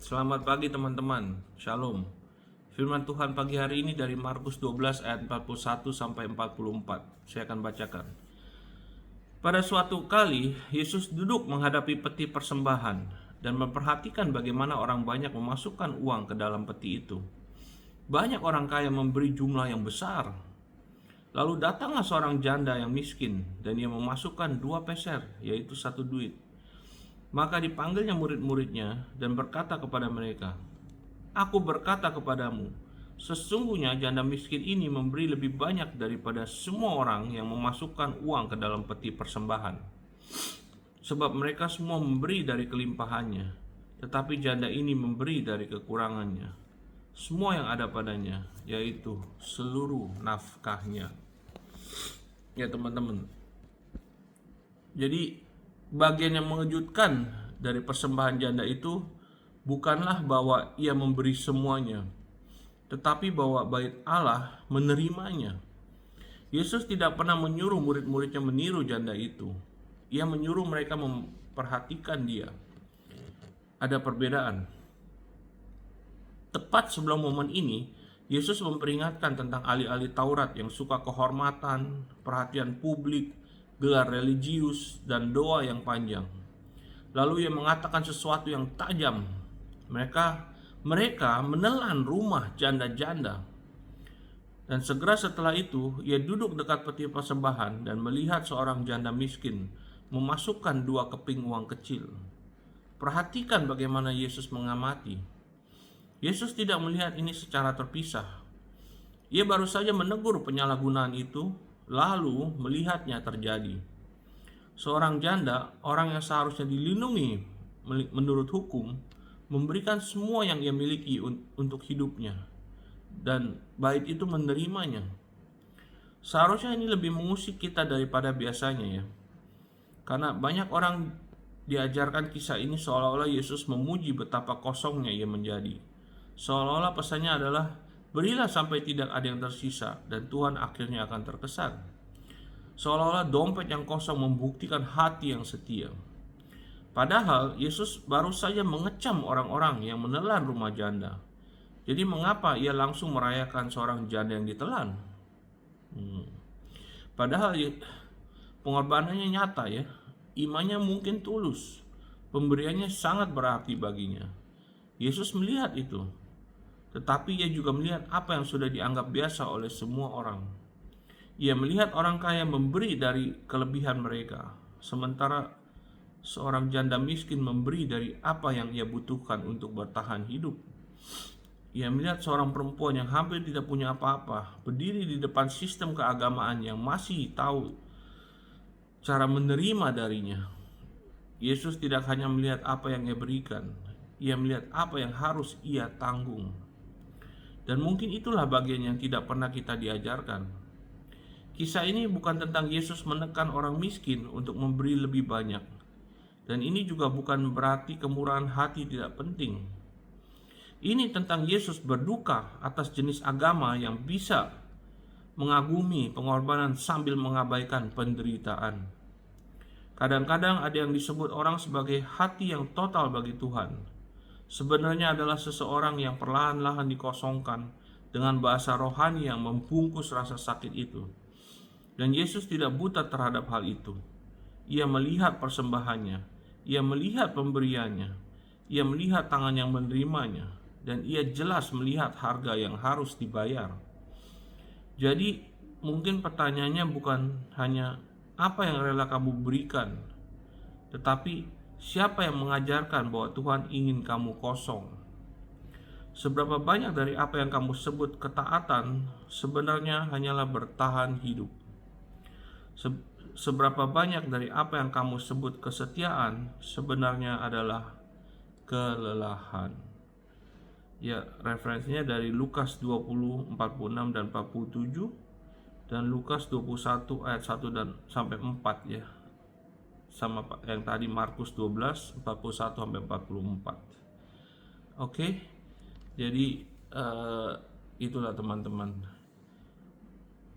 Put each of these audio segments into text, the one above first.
Selamat pagi teman-teman, Shalom. Firman Tuhan pagi hari ini dari Markus 12 ayat 41 sampai 44. Saya akan bacakan. Pada suatu kali, Yesus duduk menghadapi peti persembahan dan memperhatikan bagaimana orang banyak memasukkan uang ke dalam peti itu. Banyak orang kaya memberi jumlah yang besar. Lalu datanglah seorang janda yang miskin dan ia memasukkan 2 peser, yaitu 1 duit. Maka dipanggilnya murid-muridnya dan berkata kepada mereka, "Aku berkata kepadamu, sesungguhnya janda miskin ini memberi lebih banyak daripada semua orang yang memasukkan uang ke dalam peti persembahan. Sebab mereka semua memberi dari kelimpahannya, tetapi janda ini memberi dari kekurangannya, semua yang ada padanya, yaitu seluruh nafkahnya." Ya teman-teman, jadi bagian yang mengejutkan dari persembahan janda itu bukanlah bahwa ia memberi semuanya, tetapi bahwa bait Allah menerimanya. Yesus tidak pernah menyuruh murid-muridnya meniru janda itu. Ia menyuruh mereka memperhatikan dia. Ada perbedaan. Tepat sebelum momen ini, Yesus memperingatkan tentang ahli-ahli Taurat yang suka kehormatan, perhatian publik, gelar religius, dan doa yang panjang. Lalu ia mengatakan sesuatu yang tajam. Mereka menelan rumah janda-janda. Dan segera setelah itu, ia duduk dekat peti persembahan dan melihat seorang janda miskin memasukkan 2 keping uang kecil. Perhatikan bagaimana Yesus mengamati. Yesus tidak melihat ini secara terpisah. Ia baru saja menegur penyalahgunaan itu, lalu melihatnya terjadi. Seorang janda, orang yang seharusnya dilindungi menurut hukum, memberikan semua yang ia miliki untuk hidupnya, dan bait itu menerimanya. Seharusnya ini lebih mengusik kita daripada biasanya ya, karena banyak orang diajarkan kisah ini seolah-olah Yesus memuji betapa kosongnya ia menjadi. Seolah-olah pesannya adalah berilah sampai tidak ada yang tersisa dan Tuhan akhirnya akan terkesan. Seolah-olah dompet yang kosong membuktikan hati yang setia. Padahal Yesus baru saja mengecam orang-orang yang menelan rumah janda. Jadi mengapa ia langsung merayakan seorang janda yang ditelan? Padahal pengorbanannya nyata ya. Imannya mungkin tulus. Pemberiannya sangat berarti baginya. Yesus melihat itu. Tetapi ia juga melihat apa yang sudah dianggap biasa oleh semua orang. Ia melihat orang kaya memberi dari kelebihan mereka, sementara seorang janda miskin memberi dari apa yang ia butuhkan untuk bertahan hidup. Ia melihat seorang perempuan yang hampir tidak punya apa-apa, berdiri di depan sistem keagamaan yang masih tahu cara menerima darinya. Yesus tidak hanya melihat apa yang ia berikan, ia melihat apa yang harus ia tanggung. Dan mungkin itulah bagian yang tidak pernah kita diajarkan. Kisah ini bukan tentang Yesus menekan orang miskin untuk memberi lebih banyak. Dan ini juga bukan berarti kemurahan hati tidak penting. Ini tentang Yesus berduka atas jenis agama yang bisa mengagumi pengorbanan sambil mengabaikan penderitaan. Kadang-kadang ada yang disebut orang sebagai hati yang total bagi Tuhan. Sebenarnya adalah seseorang yang perlahan-lahan dikosongkan dengan bahasa rohani yang membungkus rasa sakit itu. Dan Yesus tidak buta terhadap hal itu. Ia melihat persembahannya, ia melihat pemberiannya, ia melihat tangan yang menerimanya, dan ia jelas melihat harga yang harus dibayar. Jadi mungkin pertanyaannya bukan hanya apa yang rela kamu berikan, tetapi siapa yang mengajarkan bahwa Tuhan ingin kamu kosong? Seberapa banyak dari apa yang kamu sebut ketaatan sebenarnya hanyalah bertahan hidup? Seberapa banyak dari apa yang kamu sebut kesetiaan sebenarnya adalah kelelahan? Ya, referensinya dari Lukas 20, 46 dan 47 dan Lukas 21 ayat 1 dan sampai 4 ya. Sama yang tadi Markus 12 41 sampai 44. Oke. Jadi itulah teman-teman.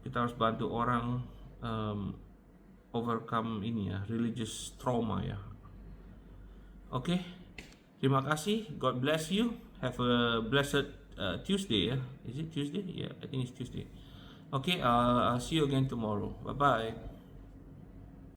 Kita harus bantu orang overcome ini ya, religious trauma ya. Oke. Terima kasih. God bless you. Have a blessed Tuesday ya. Is it Tuesday? Yeah, I think it's Tuesday. Okay, I'll see you again tomorrow. Bye bye.